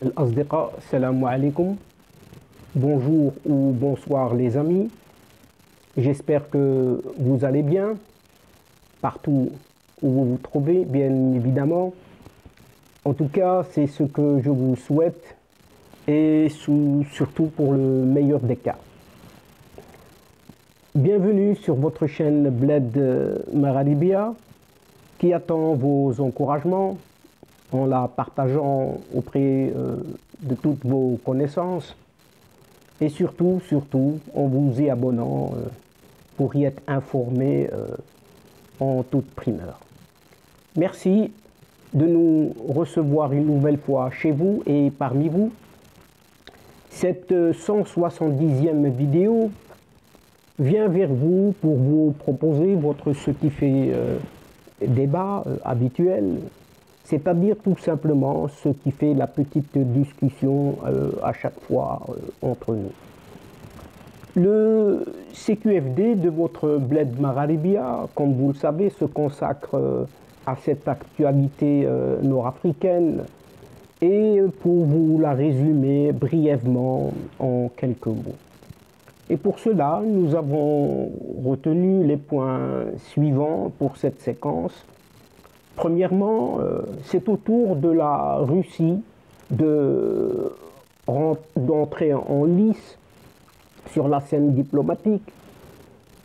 الأصدقاء السلام عليكم. Bonjour ou bonsoir les amis. J'espère que vous allez bien partout où vous vous trouvez, bien évidemment. En tout cas, c'est ce que je vous souhaite et surtout pour le meilleur des cas. Bienvenue sur votre chaîne Bled Magharibia qui attend vos encouragements en la partageant auprès de toutes vos connaissances et surtout en vous y abonnant pour y être informé en toute primeur. Merci de nous recevoir une nouvelle fois chez vous et parmi vous. Cette 170e vidéo vient vers vous pour vous proposer ce qui fait débat habituel, c'est-à-dire tout simplement ce qui fait la petite discussion à chaque fois entre nous. Le CQFD de votre Bled Magharibia, comme vous le savez, se consacre à cette actualité nord-africaine et pour vous la résumer brièvement en quelques mots. Et pour cela, nous avons retenu les points suivants pour cette séquence. Premièrement, c'est au tour de la Russie d'entrer en lice sur la scène diplomatique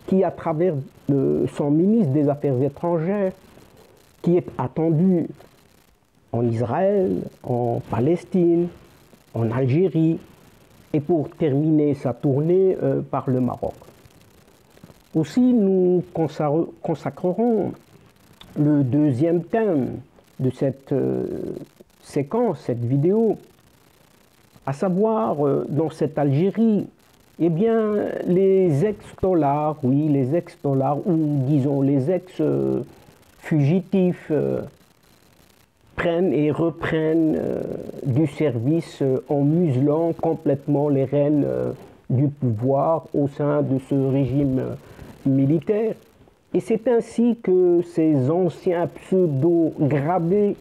qui, à travers son ministre des Affaires étrangères, qui est attendu en Israël, en Palestine, en Algérie, et pour terminer sa tournée par le Maroc. Aussi, nous consacrerons le deuxième thème de cette séquence, cette vidéo, à savoir dans cette Algérie, eh bien, les ex-dollars, oui, les ex-dollars, ou disons les ex-fugitifs prennent et reprennent du service en muselant complètement les rênes du pouvoir au sein de ce régime militaire. Et c'est ainsi que ces anciens pseudo-gradés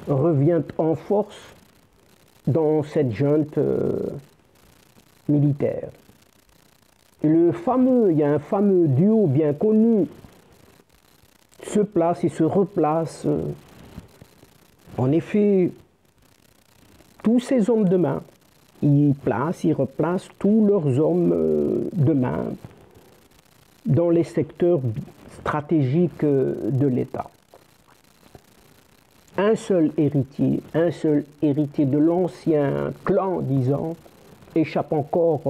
reviennent en force dans cette junte militaire. Et il y a un fameux duo bien connu, se place et se replace. En effet, tous ces hommes de main, ils replacent tous leurs hommes de main dans les secteurs stratégiques de l'État. Un seul héritier de l'ancien clan, disons, échappe encore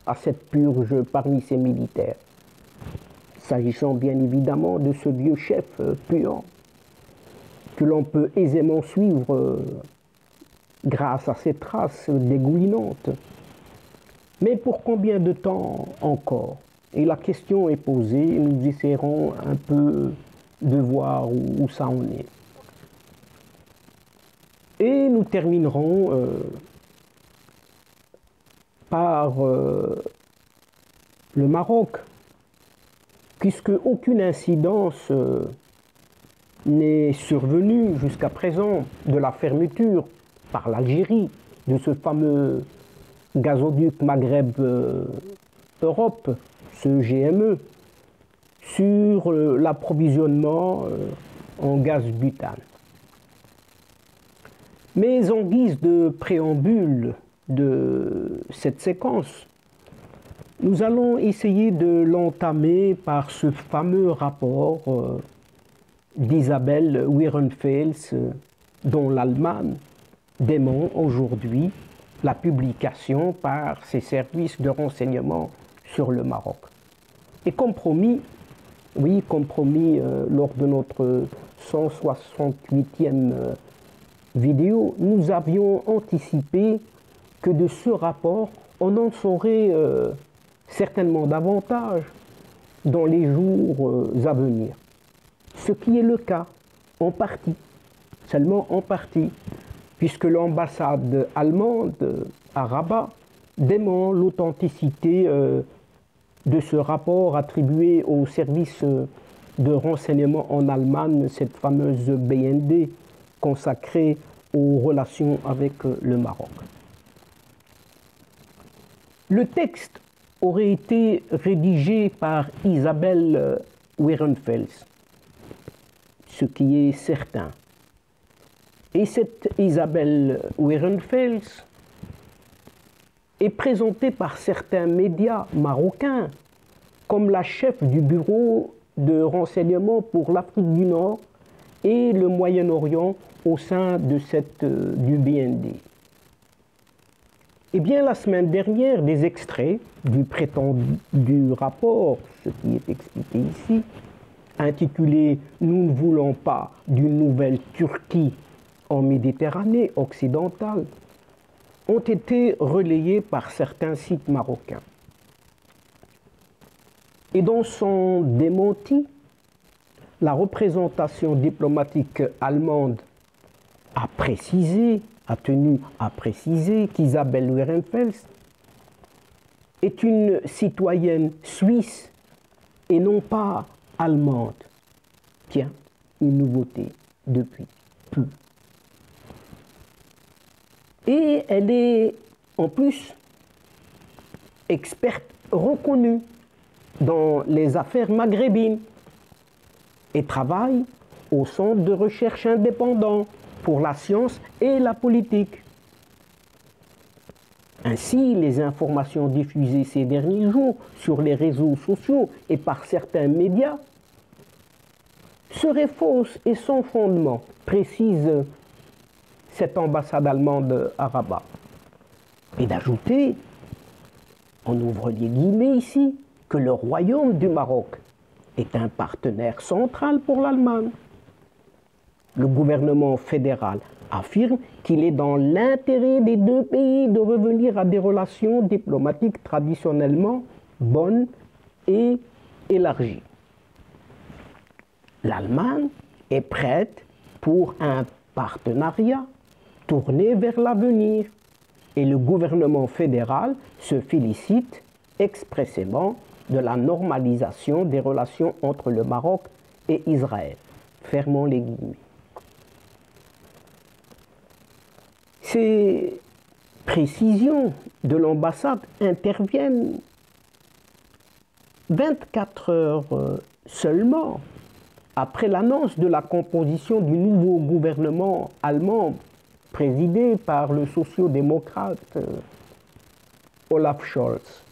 à cette purge parmi ces militaires. S'agissant bien évidemment de ce vieux chef puant, que l'on peut aisément suivre grâce à ses traces dégoulinantes. Mais pour combien de temps encore? Et la question est posée, et nous essaierons un peu de voir où ça en est. Et nous terminerons par le Maroc, puisque aucune incidence n'est survenue jusqu'à présent de la fermeture par l'Algérie de ce fameux gazoduc Maghreb-Europe, ce GME, sur l'approvisionnement en gaz butane. Mais en guise de préambule de cette séquence, nous allons essayer de l'entamer par ce fameux rapport d'Isabelle Werenfels, dont l'Allemagne dément aujourd'hui la publication par ses services de renseignement sur le Maroc. Et comme promis, lors de notre 168e vidéo, nous avions anticipé que de ce rapport, on en saurait certainement davantage dans les jours à venir. Ce qui est le cas, en partie, seulement en partie, puisque l'ambassade allemande à Rabat dément l'authenticité de ce rapport attribué au service de renseignement en Allemagne, cette fameuse BND consacrée aux relations avec le Maroc. Le texte aurait été rédigé par Isabelle Werenfels, ce qui est certain. Et cette Isabelle Werenfels est présentée par certains médias marocains comme la chef du bureau de renseignement pour l'Afrique du Nord et le Moyen-Orient au sein de du BND. Eh bien, la semaine dernière, des extraits du prétendu rapport, ce qui est expliqué ici, intitulé « Nous ne voulons pas d'une nouvelle Turquie en Méditerranée occidentale », ont été relayés par certains sites marocains. Et dans son démenti, la représentation diplomatique allemande a tenu à préciser qu'Isabelle Werenfels est une citoyenne suisse et non pas allemande. Tiens, une nouveauté depuis peu. Et elle est en plus experte reconnue dans les affaires maghrébines et travaille au centre de recherche indépendant pour la science et la politique. Ainsi, les informations diffusées ces derniers jours sur les réseaux sociaux et par certains médias seraient fausses et sans fondement, précise cette ambassade allemande à Rabat. Et d'ajouter, on ouvre les guillemets ici, que le royaume du Maroc est un partenaire central pour l'Allemagne. Le gouvernement fédéral affirme qu'il est dans l'intérêt des deux pays de revenir à des relations diplomatiques traditionnellement bonnes et élargies. L'Allemagne est prête pour un partenariat tourné vers l'avenir et le gouvernement fédéral se félicite expressément de la normalisation des relations entre le Maroc et Israël. Fermons les guillemets. Ces précisions de l'ambassade interviennent 24 heures seulement après l'annonce de la composition du nouveau gouvernement allemand présidé par le sociodémocrate Olaf Scholz.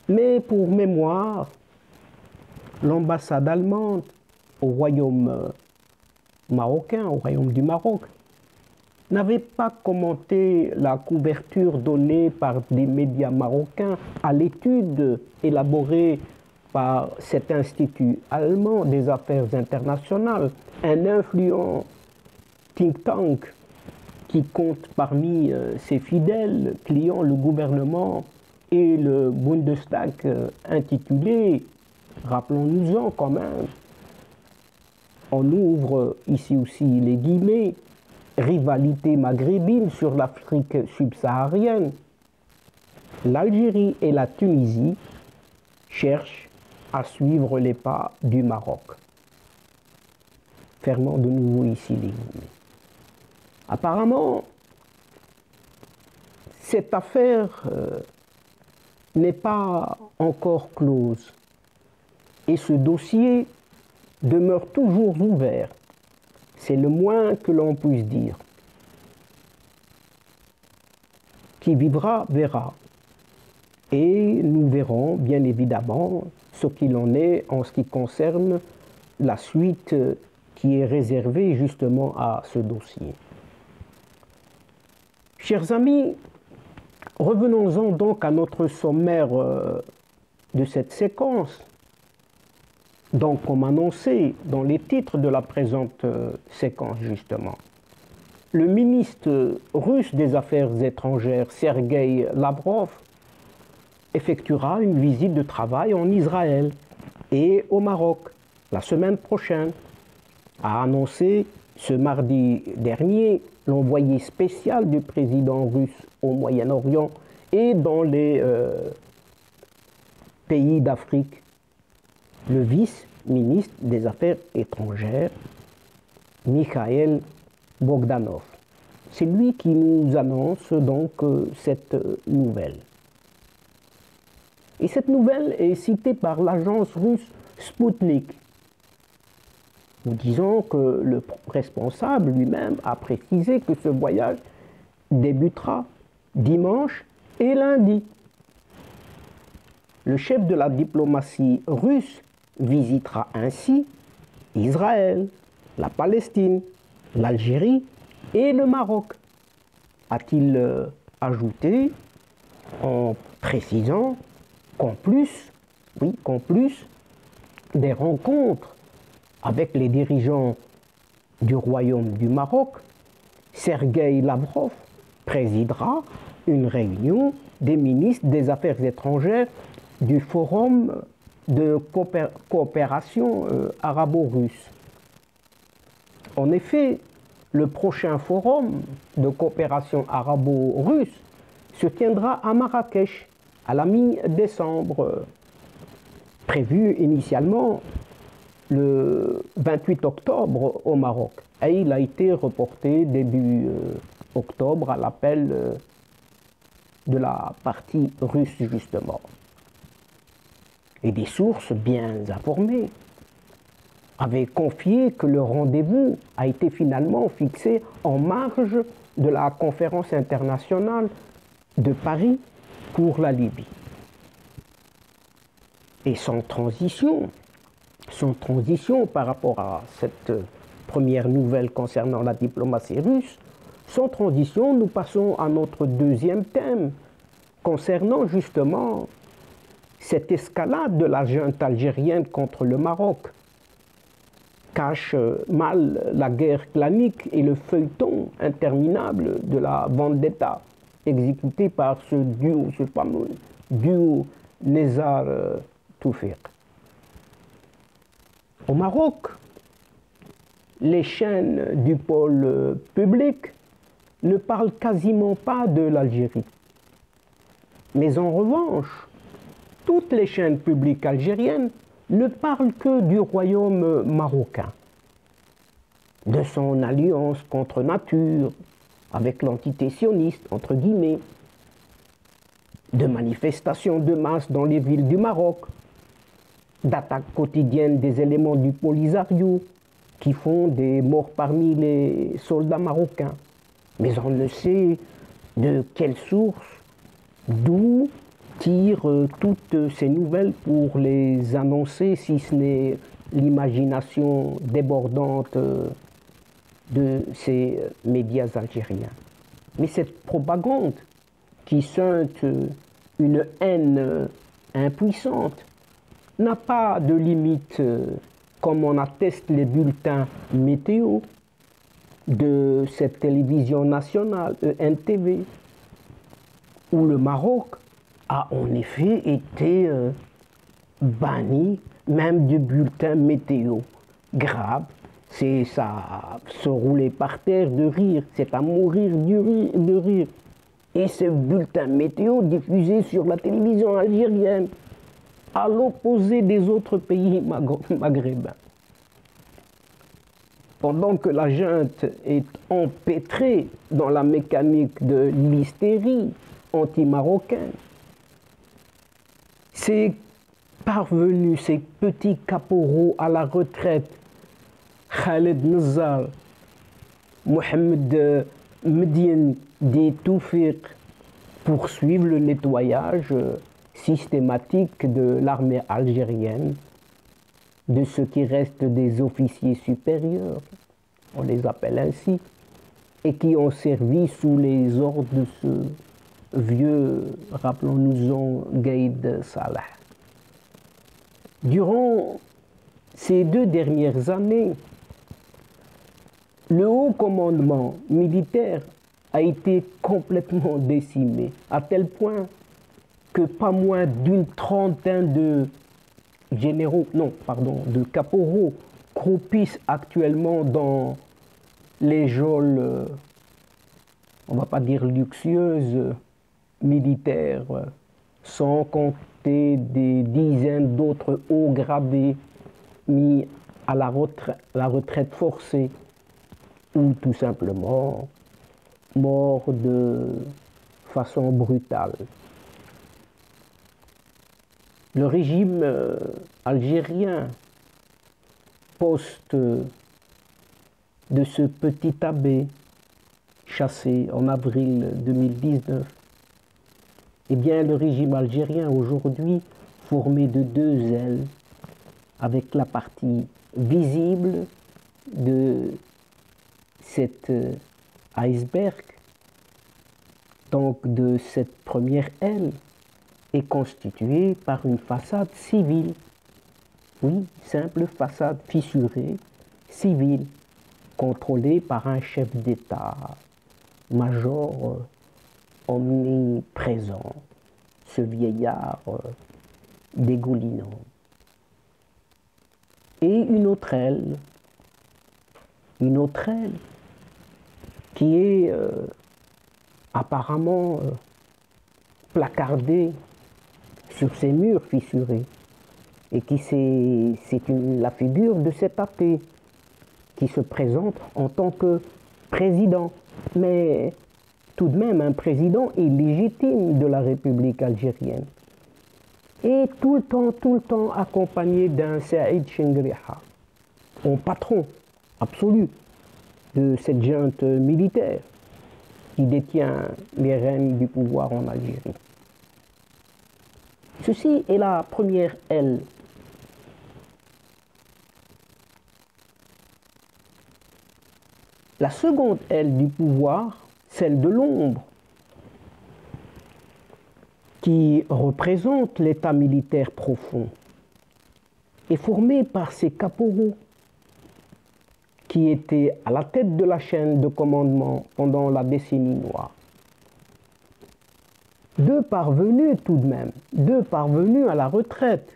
Mais pour mémoire, l'ambassade allemande au royaume marocain, au royaume du Maroc, n'avait pas commenté la couverture donnée par des médias marocains à l'étude élaborée par cet institut allemand des affaires internationales, un influent think tank qui compte parmi ses fidèles clients le gouvernement et le Bundestag intitulé, rappelons-nous-en quand même, on ouvre ici aussi les guillemets, rivalité maghrébine sur l'Afrique subsaharienne. L'Algérie et la Tunisie cherchent à suivre les pas du Maroc. Fermons de nouveau ici les guillemets. Apparemment, cette affaire n'est pas encore close et ce dossier demeure toujours ouvert. C'est le moins que l'on puisse dire. Qui vivra, verra. Et nous verrons bien évidemment ce qu'il en est en ce qui concerne la suite qui est réservée justement à ce dossier. Chers amis, revenons-en donc à notre sommaire de cette séquence. Donc, comme annoncé dans les titres de la présente séquence, justement, le ministre russe des Affaires étrangères, Sergueï Lavrov, effectuera une visite de travail en Israël et au Maroc la semaine prochaine, a annoncé Ce mardi dernier, l'envoyé spécial du président russe au Moyen-Orient et dans les pays d'Afrique, le vice-ministre des Affaires étrangères, Mikhail Bogdanov. C'est lui qui nous annonce donc cette nouvelle. Et cette nouvelle est citée par l'agence russe Sputnik. Nous disons que le responsable lui-même a précisé que ce voyage débutera dimanche et lundi. Le chef de la diplomatie russe visitera ainsi Israël, la Palestine, l'Algérie et le Maroc, a-t-il ajouté en précisant qu'en plus des rencontres avec les dirigeants du Royaume du Maroc, Sergueï Lavrov présidera une réunion des ministres des Affaires étrangères du Forum de coopération arabo-russe. En effet, le prochain forum de coopération arabo-russe se tiendra à Marrakech à la mi-décembre, prévu initialement le 28 octobre au Maroc. Et il a été reporté début octobre à l'appel de la partie russe justement. Et des sources bien informées avaient confié que le rendez-vous a été finalement fixé en marge de la conférence internationale de Paris pour la Libye. Et sans transition par rapport à cette première nouvelle concernant la diplomatie russe, sans transition, nous passons à notre deuxième thème concernant justement cette escalade de la junte algérienne contre le Maroc cache mal la guerre clanique et le feuilleton interminable de la vendetta exécutée par ce fameux duo Nezzar-Toufiq. Au Maroc, les chaînes du pôle public ne parlent quasiment pas de l'Algérie. Mais en revanche, toutes les chaînes publiques algériennes ne parlent que du royaume marocain, de son alliance contre nature avec l'entité sioniste, entre guillemets, de manifestations de masse dans les villes du Maroc, d'attaques quotidiennes des éléments du Polisario qui font des morts parmi les soldats marocains. Mais on ne sait de quelle source, d'où tirent toutes ces nouvelles pour les annoncer, si ce n'est l'imagination débordante de ces médias algériens. Mais cette propagande qui suinte une haine impuissante n'a pas de limite, comme en attestent les bulletins météo de cette télévision nationale, ENTV, où le Maroc a en effet été banni même du bulletin météo. Grave, c'est ça, se rouler par terre de rire, c'est à mourir de rire. Et ce bulletin météo diffusé sur la télévision algérienne, à l'opposé des autres pays maghrébins. Pendant que la junte est empêtrée dans la mécanique de l'hystérie anti-marocaine, ces parvenus, ces petits caporaux à la retraite, Khaled Nezzar, Mohamed Medine dit Toufiq, poursuivent le nettoyage systématique de l'armée algérienne, de ce qui reste des officiers supérieurs, on les appelle ainsi, et qui ont servi sous les ordres de ce vieux, rappelons-nous-en, Gaïd Salah. Durant ces 2 dernières années, le haut commandement militaire a été complètement décimé, à tel point que pas moins d'une trentaine de de caporaux croupissent actuellement dans les geôles, on ne va pas dire luxueuses, militaires, sans compter des dizaines d'autres hauts gradés mis à la retraite forcée ou tout simplement morts de façon brutale. Le régime algérien, poste de ce petit abbé chassé en avril 2019, eh bien le régime algérien aujourd'hui formé de deux ailes, avec la partie visible de cet iceberg, donc de cette première aile, est constituée par une façade civile. Oui, simple façade fissurée, civile, contrôlée par un chef d'État, major omniprésent, ce vieillard dégoulinant. Et une autre aile qui est apparemment placardée sur ces murs fissurés et qui c'est la figure de cet athée qui se présente en tant que président, mais tout de même un président illégitime de la République algérienne. Et tout le temps accompagné d'un Saïd Chengriha, en patron absolu de cette junte militaire qui détient les rênes du pouvoir en Algérie. Ceci est la première aile. La seconde aile du pouvoir, celle de l'ombre, qui représente l'état militaire profond, est formée par ces caporaux qui étaient à la tête de la chaîne de commandement pendant la décennie noire. Deux parvenus tout de même, deux parvenus à la retraite.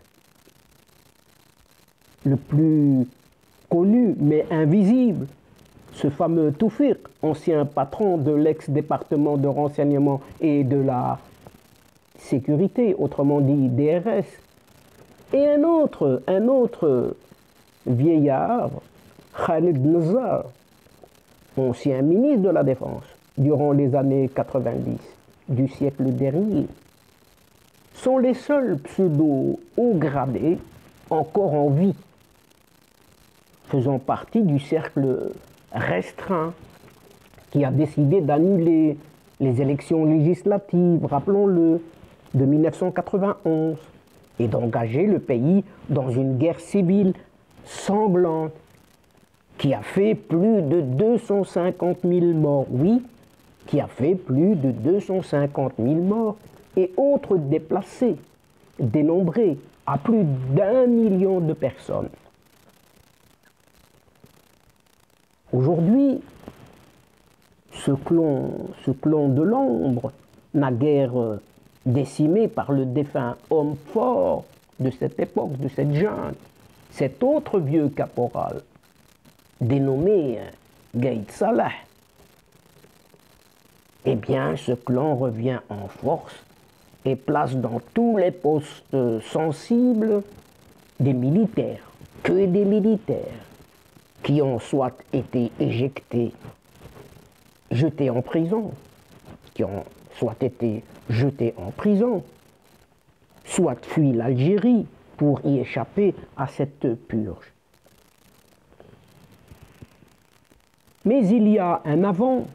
Le plus connu mais invisible, ce fameux Toufiq, ancien patron de l'ex-département de renseignement et de la sécurité, autrement dit DRS, et un autre vieillard, Khalid Nazar, ancien ministre de la Défense durant les années 90 du siècle dernier, sont les seuls pseudo-hauts gradés encore en vie, faisant partie du cercle restreint qui a décidé d'annuler les élections législatives, rappelons-le, de 1991, et d'engager le pays dans une guerre civile sanglante qui a fait plus de 250 000 morts, oui, qui a fait plus de 250 000 morts et autres déplacés, dénombrés à plus d'1 million de personnes. Aujourd'hui, ce clan de l'ombre, naguère décimé par le défunt homme fort de cette époque, de cette junte, cet autre vieux caporal, dénommé Gaïd Salah, eh bien, ce clan revient en force et place dans tous les postes sensibles des militaires, que des militaires, qui ont soit été éjectés, jetés en prison, qui ont soit été jetés en prison, soit fui l'Algérie pour y échapper à cette purge. Mais il y a un avant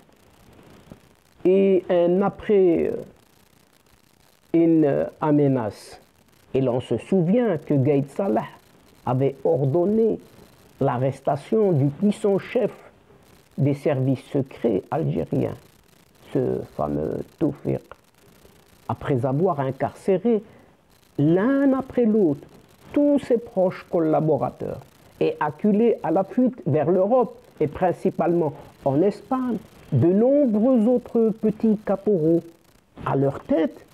et un après une Amenas. Et l'on se souvient que Gaïd Salah avait ordonné l'arrestation du puissant chef des services secrets algériens, ce fameux Toufiq, après avoir incarcéré l'un après l'autre tous ses proches collaborateurs et acculé à la fuite vers l'Europe et principalement en Espagne de nombreux autres petits caporaux. À leur tête,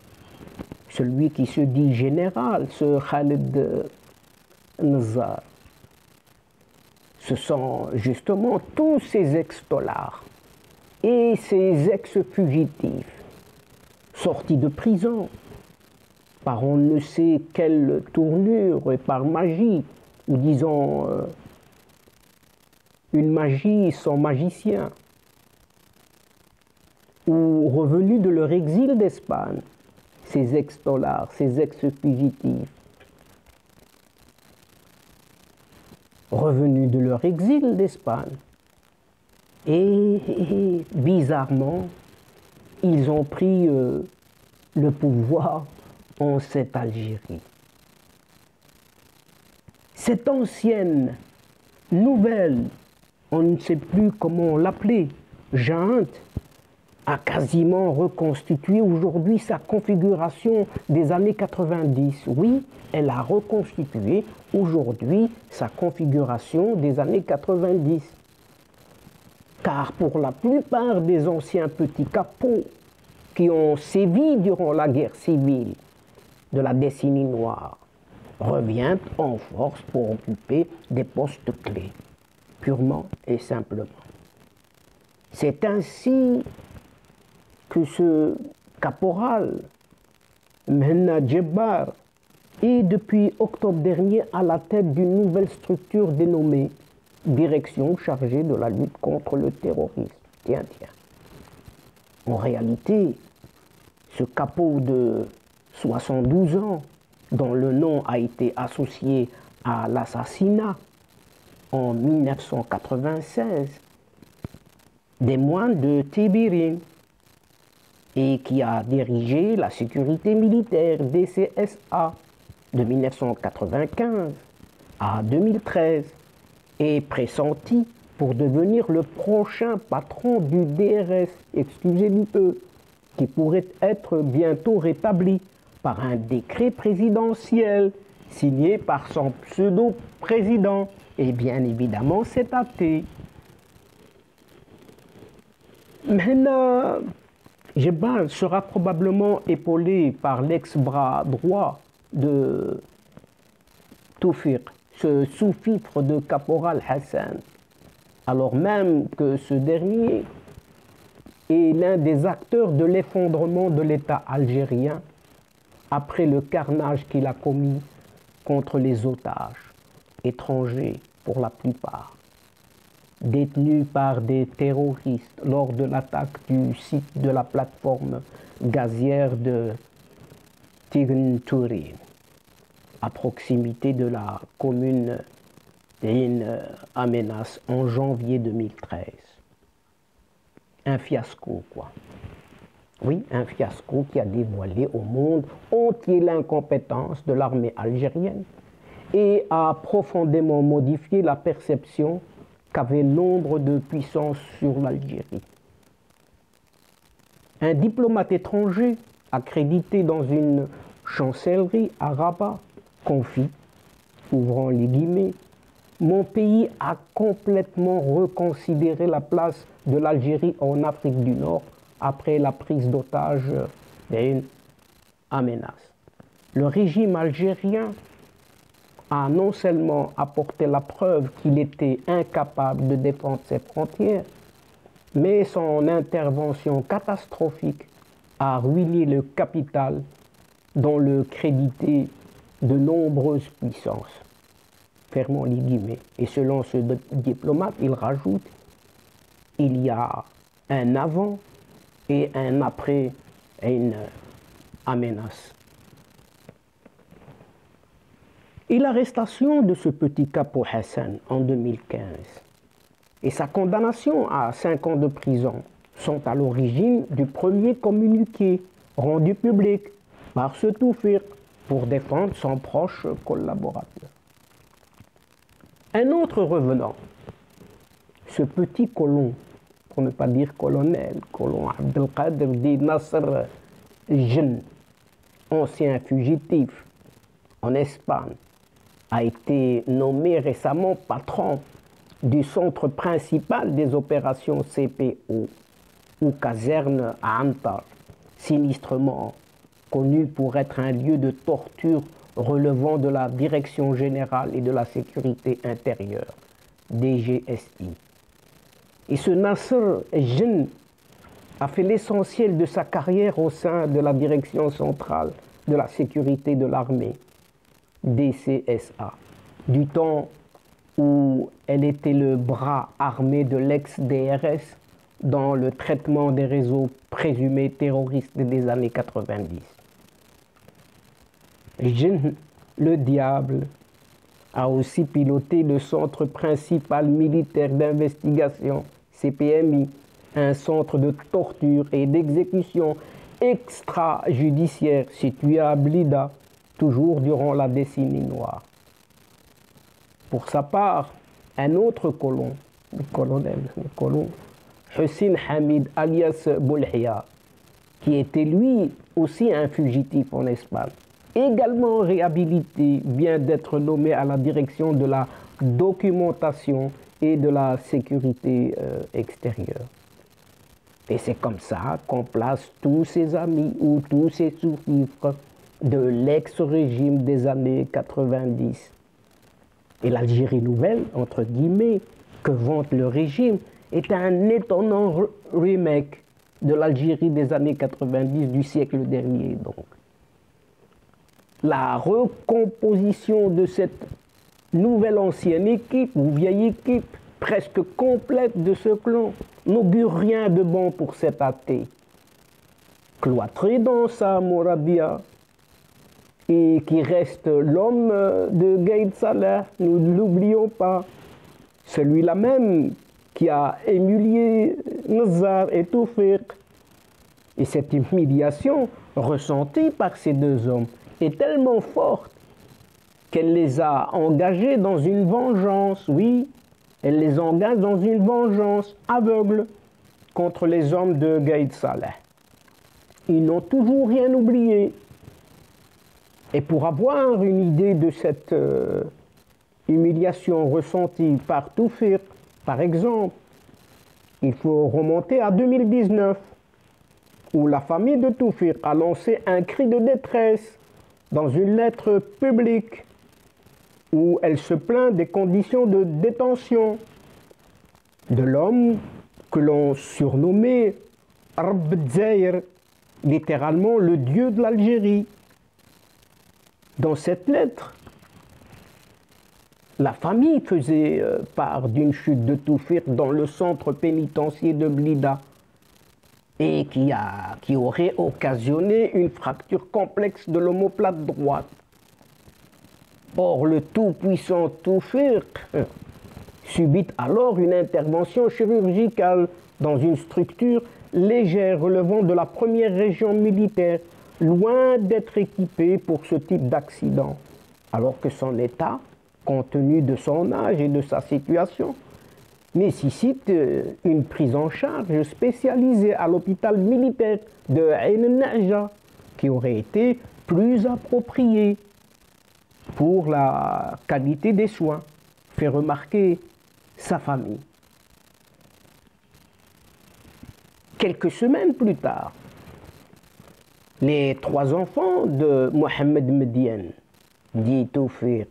celui qui se dit général, ce Khalid Nazar. ce sont justement tous ces ex-dollars et ces ex-fugitifs sortis de prison par on ne sait quelle tournure et par magie, ou disons une magie sans magicien, ou revenus de leur exil d'Espagne, ces ex-dollars, ces ex-fugitifs, revenus de leur exil d'Espagne, et bizarrement, ils ont pris le pouvoir en cette Algérie. Cette ancienne, nouvelle, on ne sait plus comment l'appeler, junte, a quasiment reconstitué aujourd'hui sa configuration des années 90. Oui, elle a reconstitué aujourd'hui sa configuration des années 90. Car pour la plupart des anciens petits capots qui ont sévi durant la guerre civile de la décennie noire reviennent en force pour occuper des postes clés, purement et simplement. C'est ainsi que ce caporal, Mhenna Djebbar, est depuis octobre dernier à la tête d'une nouvelle structure dénommée Direction chargée de la lutte contre le terrorisme. Tiens. En réalité, ce capot de 72 ans, dont le nom a été associé à l'assassinat en 1996 des moines de Tibérine, et qui a dirigé la sécurité militaire DCSA de 1995 à 2013 et pressenti pour devenir le prochain patron du DRS, excusez du peu, qui pourrait être bientôt rétabli par un décret présidentiel signé par son pseudo-président. Et bien évidemment, c'est athée. Maintenant, Djebbar sera probablement épaulé par l'ex-bras droit de Tawfiq, ce sous-fifre de caporal Hassan, alors même que ce dernier est l'un des acteurs de l'effondrement de l'État algérien après le carnage qu'il a commis contre les otages, étrangers pour la plupart, détenus par des terroristes lors de l'attaque du site de la plateforme gazière de Tign-Tourin, à proximité de la commune d'Ain Amenas en janvier 2013. Un fiasco, quoi. Oui, un fiasco qui a dévoilé au monde entier l'incompétence de l'armée algérienne et a profondément modifié la perception qu'avait nombre de puissances sur l'Algérie. Un diplomate étranger accrédité dans une chancellerie à Rabat confie, ouvrant les guillemets, « Mon pays a complètement reconsidéré la place de l'Algérie en Afrique du Nord après la prise d'otage d'Ain Amenas. Le régime algérien a non seulement apporté la preuve qu'il était incapable de défendre ses frontières, mais son intervention catastrophique a ruiné le capital dont le créditaient de nombreuses puissances. » Fermons les guillemets. Et selon ce diplomate, il rajoute, il y a un avant et un après Ain Amenas. Et l'arrestation de ce petit capot Hassan en 2015 et sa condamnation à 5 ans de prison sont à l'origine du premier communiqué rendu public par ce Tawfiq pour défendre son proche collaborateur. Un autre revenant, ce petit colon, pour ne pas dire colonel, colon Abdelkader Di Nasser Jeune, ancien fugitif en Espagne, a été nommé récemment patron du centre principal des opérations CPO, ou caserne à Antar, sinistrement connu pour être un lieu de torture relevant de la Direction générale et de la sécurité intérieure DGSI. Et ce Nasser jeune a fait l'essentiel de sa carrière au sein de la Direction centrale de la sécurité de l'armée, DCSA, du temps où elle était le bras armé de l'ex-DRS dans le traitement des réseaux présumés terroristes des années 90. Jeune, le diable, a aussi piloté le Centre principal militaire d'investigation, CPMI, un centre de torture et d'exécution extrajudiciaire situé à Blida, toujours durant la décennie noire. Pour sa part, un autre colonel, Hussein Hamid alias Boulhia, qui était lui aussi un fugitif en Espagne, également réhabilité, vient d'être nommé à la direction de la documentation et de la sécurité extérieure. Et c'est comme ça qu'on place tous ses amis ou tous ses sous-fifres de l'ex-régime des années 90. Et l'Algérie nouvelle, entre guillemets, que vante le régime, est un étonnant remake de l'Algérie des années 90 du siècle dernier, donc. La recomposition de cette nouvelle ancienne équipe, ou vieille équipe, presque complète de ce clan, n'augure rien de bon pour cet athée. Cloîtré dans sa morabia, et qui reste l'homme de Gaïd Salah, nous ne l'oublions pas, celui-là même qui a humilié Nazar et Toufiq. Et cette humiliation ressentie par ces deux hommes est tellement forte qu'elle les a engagés dans une vengeance, oui, elle les engage dans une vengeance aveugle contre les hommes de Gaïd Salah. Ils n'ont toujours rien oublié. Et pour avoir une idée de cette humiliation ressentie par Toufiq, par exemple, il faut remonter à 2019, où la famille de Toufiq a lancé un cri de détresse dans une lettre publique où elle se plaint des conditions de détention de l'homme que l'on surnommait Rabb Dzaïr, littéralement le dieu de l'Algérie. Dans cette lettre, la famille faisait part d'une chute de Toufiq dans le centre pénitentiaire de Blida et qui aurait occasionné une fracture complexe de l'omoplate droite. Or, le tout-puissant Toufiq subit alors une intervention chirurgicale dans une structure légère relevant de la première région militaire, loin d'être équipée pour ce type d'accident, alors que son état, compte tenu de son âge et de sa situation, nécessite une prise en charge spécialisée à l'hôpital militaire de Ain Naja, qui aurait été plus appropriée pour la qualité des soins, fait remarquer sa famille. Quelques semaines plus tard, les trois enfants de Mohamed Mediane, dit Toufiq,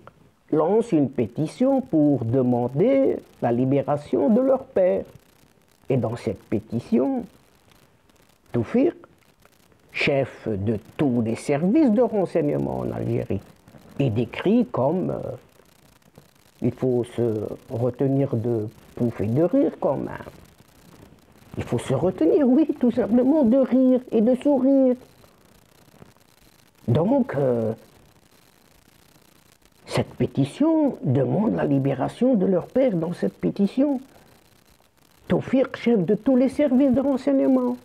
lancent une pétition pour demander la libération de leur père. Et dans cette pétition, Toufiq, chef de tous les services de renseignement en Algérie, est décrit comme, il faut se retenir de pouffer de rire quand même. Il faut se retenir, oui, tout simplement de rire et de sourire. Donc, cette pétition demande la libération de leur père dans cette pétition. Toufiq, chef de tous les services de renseignement,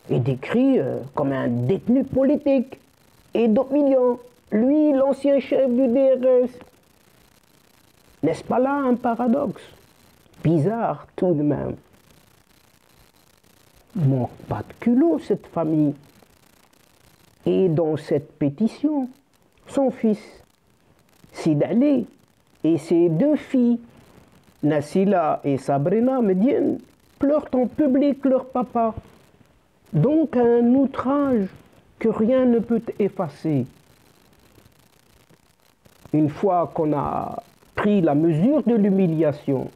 est décrit comme un détenu politique et d'opinion. Lui, l'ancien chef du DRS. N'est-ce pas là un paradoxe? Bizarre tout de même. Manque pas de culot cette famille. Et dans cette pétition, son fils, Sid Ali, et ses deux filles, Nassila et Sabrina Mediane, pleurent en public leur papa. Donc un outrage que rien ne peut effacer. Une fois qu'on a pris la mesure de l'humiliation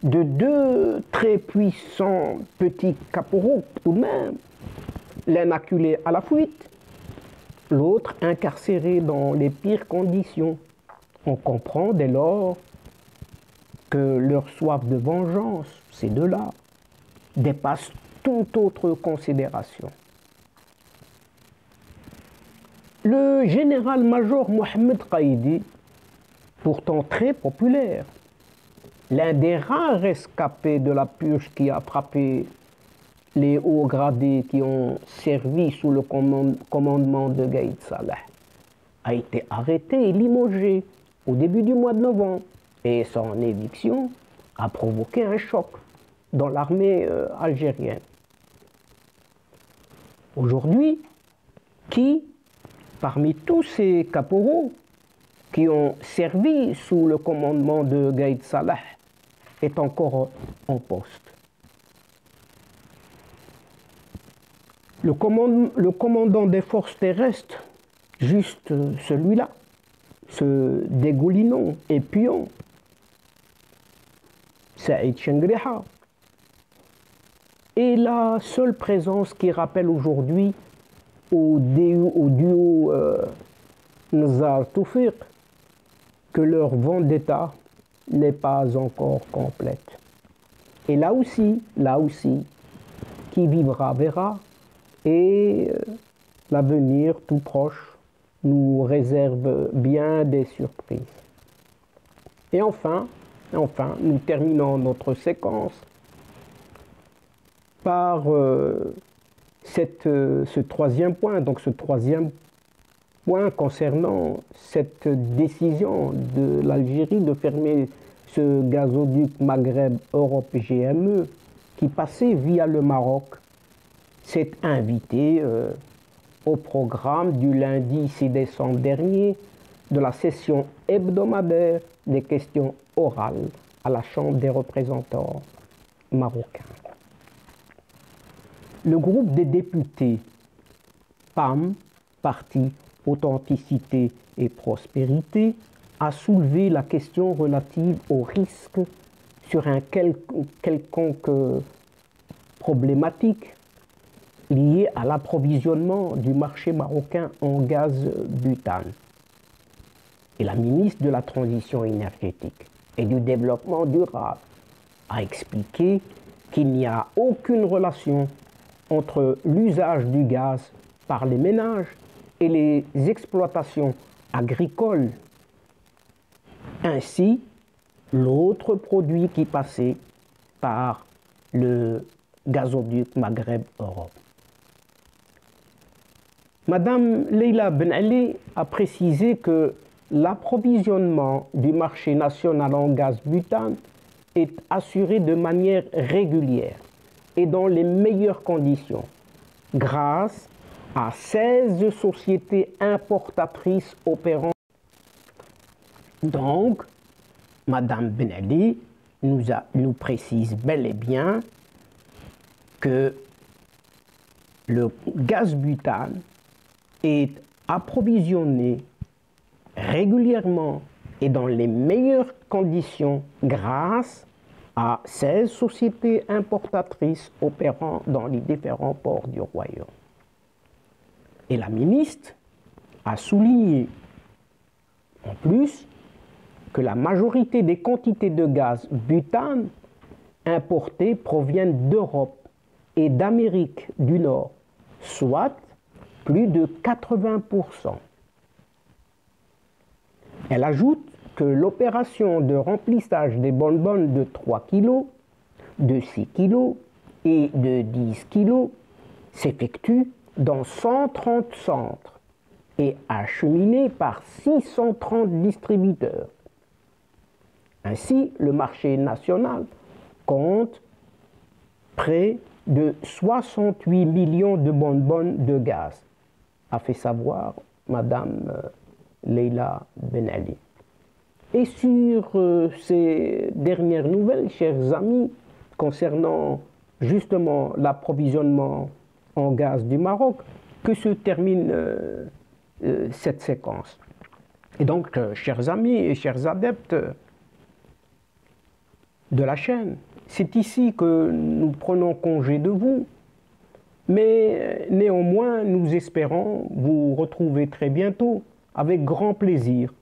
de deux très puissants petits caporaux, tout de même, l'un acculé à la fuite, l'autre incarcéré dans les pires conditions. On comprend dès lors que leur soif de vengeance, ces deux-là, dépasse toute autre considération. Le général-major Mohamed Qaïdi, pourtant très populaire, l'un des rares rescapés de la purge qui a frappé les hauts gradés qui ont servi sous le commandement de Gaïd Salah, a été arrêté et limogé au début du mois de novembre, et son éviction a provoqué un choc dans l'armée algérienne. Aujourd'hui, qui, parmi tous ces caporaux qui ont servi sous le commandement de Gaïd Salah, est encore en poste? Le commandant des forces terrestres, juste celui-là, ce dégoulinant et pion, Saïd Chengriha, est la seule présence qui rappelle aujourd'hui au duo Nzar Toufiq que leur vendetta n'est pas encore complète. Et là aussi, qui vivra verra, et l'avenir tout proche nous réserve bien des surprises. Et enfin, nous terminons notre séquence par ce troisième point, donc ce troisième point concernant cette décision de l'Algérie de fermer ce gazoduc Maghreb-Europe GME qui passait via le Maroc, s'est invité au programme du lundi 6 décembre dernier de la session hebdomadaire des questions orales à la Chambre des représentants marocains. Le groupe des députés PAM, Parti Authenticité et Prospérité, a soulevé la question relative au risque sur un quelconque problématique liée à l'approvisionnement du marché marocain en gaz butane. Et la ministre de la Transition énergétique et du Développement durable a expliqué qu'il n'y a aucune relation entre l'usage du gaz par les ménages et les exploitations agricoles. Ainsi, l'autre produit qui passait par le gazoduc Maghreb-Europe. Madame Leila Ben Ali a précisé que l'approvisionnement du marché national en gaz butane est assuré de manière régulière et dans les meilleures conditions, grâce à 16 sociétés importatrices opérant. Donc, Madame Ben Ali nous précise bel et bien que le gaz butane est approvisionné régulièrement et dans les meilleures conditions grâce à 16 sociétés importatrices opérant dans les différents ports du royaume. Et la ministre a souligné en plus que la majorité des quantités de gaz butane importées proviennent d'Europe et d'Amérique du Nord, soit plus de 80%. Elle ajoute que l'opération de remplissage des bonbonnes de 3 kg, de 6 kg et de 10 kg s'effectue dans 130 centres et acheminée par 630 distributeurs. Ainsi, le marché national compte près de 68 millions de bonbonnes de gaz, a fait savoir Madame Leila Ben Ali. Et sur ces dernières nouvelles, chers amis, concernant justement l'approvisionnement en gaz du Maroc, que se termine cette séquence. Et donc, chers amis et chers adeptes de la chaîne, c'est ici que nous prenons congé de vous, mais néanmoins, nous espérons vous retrouver très bientôt avec grand plaisir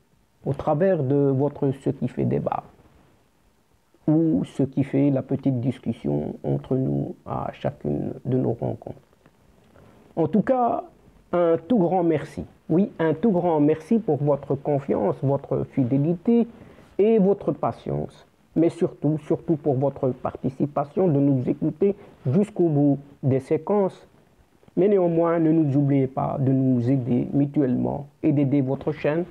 au travers de votre Ce qui fait débat ou ce qui fait la petite discussion entre nous à chacune de nos rencontres. En tout cas, un tout grand merci. Oui, un tout grand merci pour votre confiance, votre fidélité et votre patience. Mais surtout pour votre participation, de nous écouter jusqu'au bout des séquences. Mais néanmoins, ne nous oubliez pas de nous aider mutuellement et d'aider votre chaîne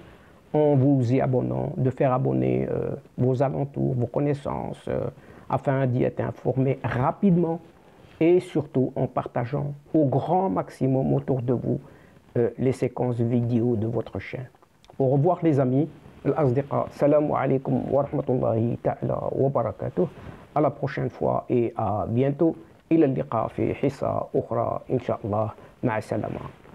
en vous y abonnant, de faire abonner vos alentours, vos connaissances, afin d'y être informé rapidement et surtout en partageant au grand maximum autour de vous les séquences vidéo de votre chaîne. Au revoir les amis. الأصدقاء السلام عليكم ورحمة الله تعالى وبركاته. À la prochaine fois et à bientôt. إلى اللقاء في حصة أخرى إن شاء الله. مع السلامة.